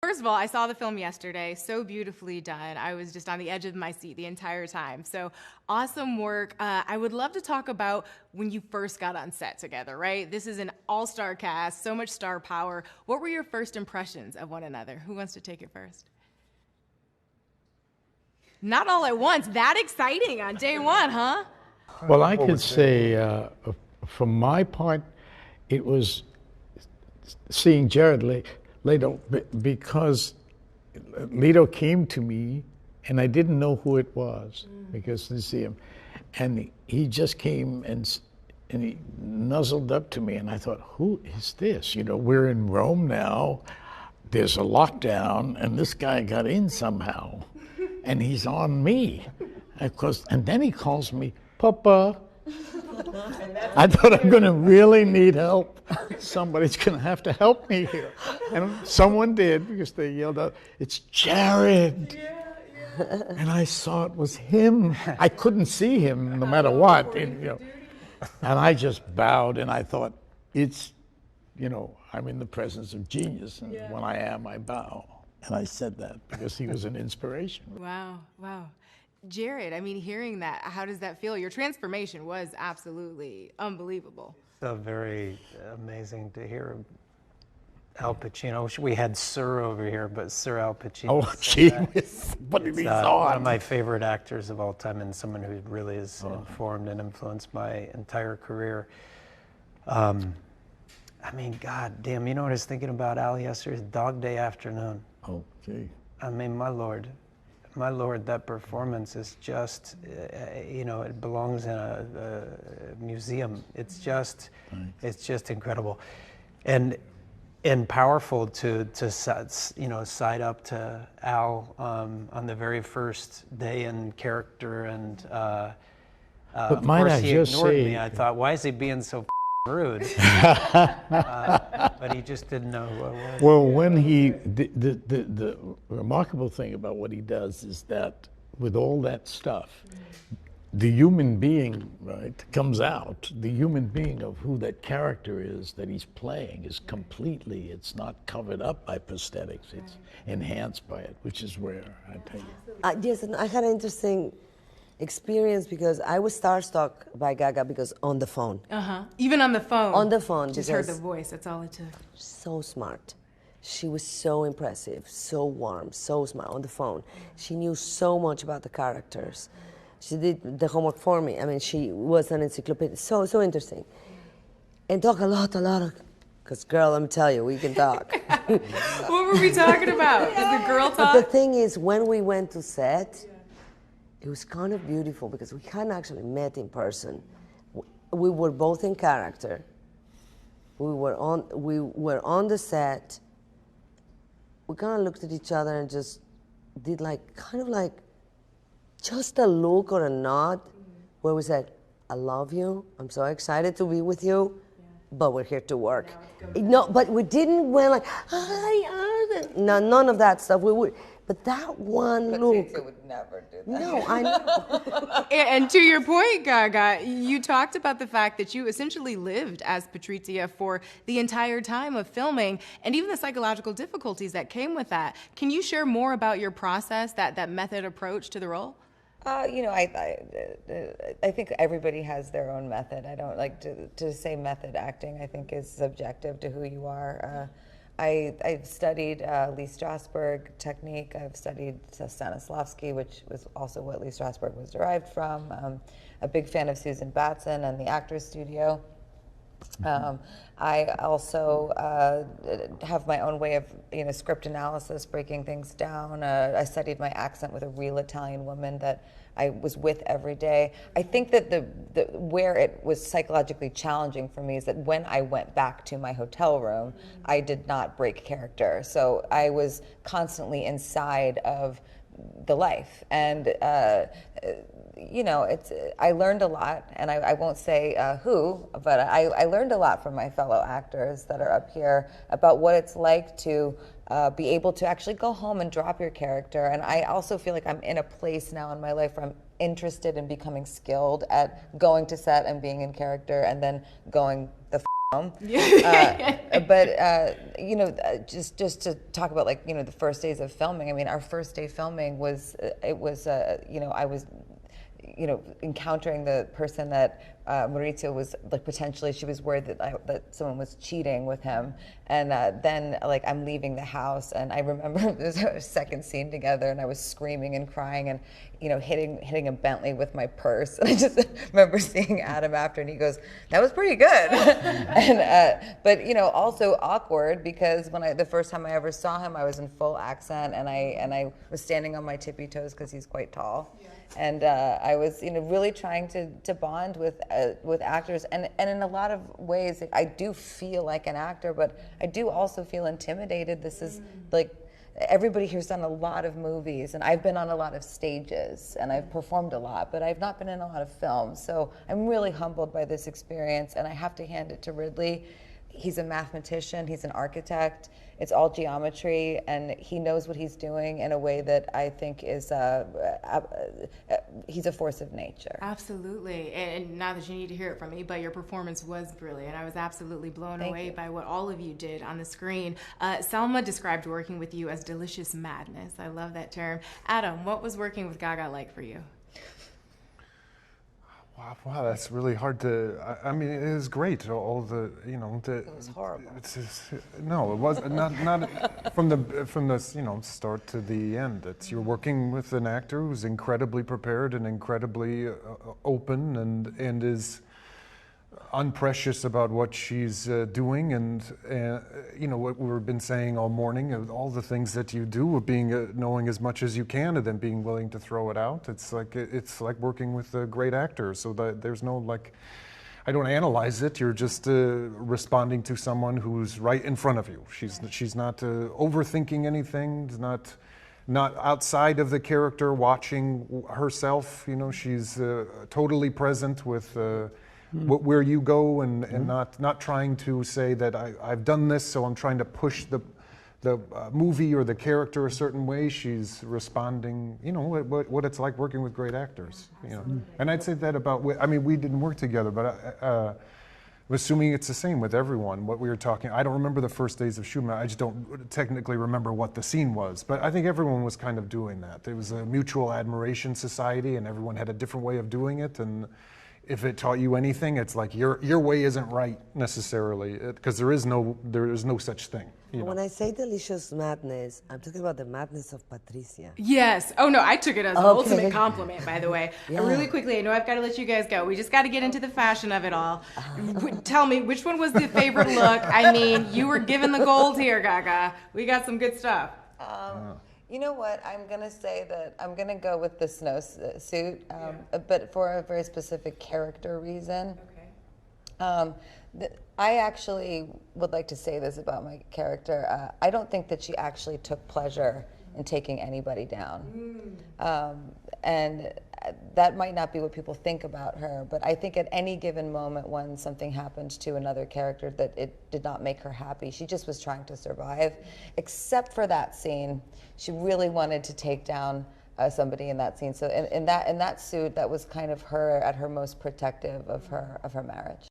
first of all, I saw the film yesterday. So beautifully done. I was just on the edge of my seat the entire time. So awesome work. I would love to talk about when you first got on set together, right? This is an all-star cast, so much star power. What were your first impressions of one another? Who wants to take it first? Not all at once. That exciting on day one, huh? Well, I could say, from my part, it was seeing Jared Leto, because Leto came to me and I didn't know who it was because I didn't see him. And he just came and he nuzzled up to me and I thought, who is this? You know, we're in Rome now, there's a lockdown and this guy got in somehow and he's on me. And then he calls me, Papa. I thought I'm going to really need help. Somebody's going to have to help me here. And someone did because they yelled out, it's Jared. And I saw it was him. I couldn't see him no matter what. And I just bowed and I thought, I'm in the presence of genius. And when I am, I bow. And I said that because he was an inspiration. Wow. Jared, I mean, hearing that, how does that feel? Your transformation was absolutely unbelievable. So very amazing to hear Al Pacino. I wish we had Sir over here, but Sir Al Pacino. Oh, gee, what did he thought? One of my favorite actors of all time and someone who really has informed and influenced my entire career. I mean, God damn, you know what I was thinking about Al yesterday? Dog Day Afternoon. Oh, gee. I mean, my Lord, that performance is just, it belongs in a museum. It's just incredible, and powerful to side up to Al on the very first day in character, and of course he ignored me. I thought, why is he being so rude? But he just didn't know who I was. Well, when the remarkable thing about what he does is that with all that stuff, the human being, right, comes out. The human being of who that character is that he's playing is completely, it's not covered up by prosthetics, it's enhanced by it, which is rare, I tell you. Yes, and I had an interesting experience because I was starstruck by Gaga because on the phone. Even on the phone. On the phone. Just heard the voice, that's all it took. So smart. She was so impressive, so warm, so smart on the phone. She knew so much about the characters. She did the homework for me. I mean, she was an encyclopedia. So interesting. And talk a lot because girl, let me tell you, we can talk. What were we talking about? Did the girl talk? But the thing is, when we went to set, it was kind of beautiful because we hadn't actually met in person. We were both in character. We were on the set. We kind of looked at each other and just did kind of just a look or a nod where we said, I love you. I'm so excited to be with you, but we're here to work. No, but we didn't went like, hi, no, none of that stuff. But that one look. Patrizia would never do that. No, I know. And to your point, Gaga, you talked about the fact that you essentially lived as Patrizia for the entire time of filming, and even the psychological difficulties that came with that. Can you share more about your process, that method approach to the role? I think everybody has their own method. I don't like to say method acting. I think is subjective to who you are. I've studied Lee Strasberg technique. I've studied Stanislavski, which was also what Lee Strasberg was derived from. A big fan of Susan Batson and the Actors Studio. I also have my own way of script analysis, breaking things down. I studied my accent with a real Italian woman that I was with every day. I think that where it was psychologically challenging for me is that when I went back to my hotel room, I did not break character. So I was constantly inside of the life, and I learned a lot, and I won't say who, but I learned a lot from my fellow actors that are up here about what it's like to be able to actually go home and drop your character. And I also feel like I'm in a place now in my life where I'm interested in becoming skilled at going to set and being in character and then going the film. You know, just to talk about, like, you know, the first days of filming. I mean, our first day filming was you know, I was, you know, encountering the person that Maurizio was, like, potentially, she was worried that someone was cheating with him, and then, like, I'm leaving the house, and I remember there's a second scene together, and I was screaming and crying, and, you know, hitting a Bentley with my purse, and I just remember seeing Adam after, and he goes, "That was pretty good," and but, you know, also awkward, because when the first time I ever saw him, I was in full accent, and I was standing on my tippy toes because he's quite tall. Yeah. And I was, you know, really trying to bond with actors, and in a lot of ways, I do feel like an actor, but I do also feel intimidated. This is like, everybody here's done a lot of movies, and I've been on a lot of stages, and I've performed a lot, but I've not been in a lot of films. So I'm really humbled by this experience, and I have to hand it to Ridley. He's a mathematician, he's an architect, it's all geometry, and he knows what he's doing in a way that I think is, he's a force of nature. Absolutely, and not that you need to hear it from me, but your performance was brilliant. I was absolutely blown away by what all of you did on the screen. Selma described working with you as delicious madness. I love that term. Adam, what was working with Gaga like for you? Wow, that's really hard to. I mean, it is great. All the, you know, it was horrible. No, it was not from the you know, start to the end. It's, you're working with an actor who's incredibly prepared and incredibly open, and is unprecious about what she's doing, and you know, what we've been saying all morning, all the things that you do, of being knowing as much as you can and then being willing to throw it out. It's like working with a great actor, so that there's no, like, I don't analyze it. You're just responding to someone who's right in front of you. She's not overthinking anything, not outside of the character, watching herself. You know, she's totally present with where you go, and not trying to say that I've done this, so I'm trying to push the movie or the character a certain way. She's responding, you know, what it's like working with great actors. You know, and I'd say that about. I mean, we didn't work together, but I'm assuming it's the same with everyone. What we were talking, I don't remember the first days of shooting. I just don't technically remember what the scene was, but I think everyone was kind of doing that. There was a mutual admiration society, and everyone had a different way of doing it, and if it taught you anything, it's like your way isn't right necessarily, because there is no such thing. You know? When I say delicious madness, I'm talking about the madness of Patricia. Yes. Oh no, I took it as an ultimate compliment, by the way. Yeah. Really quickly, I know I've got to let you guys go. We just got to get into the fashion of it all. Tell me, which one was the favorite look? I mean, you were given the gold here, Gaga. We got some good stuff. You know what? I'm going to say that I'm going to go with the snowsuit, but for a very specific character reason. Okay. I actually would like to say this about my character. I don't think that she actually took pleasure in taking anybody down. And that might not be what people think about her, but I think at any given moment when something happened to another character that it did not make her happy, she just was trying to survive. Except for that scene, she really wanted to take down somebody in that scene. So in that suit, that was kind of her at her most protective of her marriage.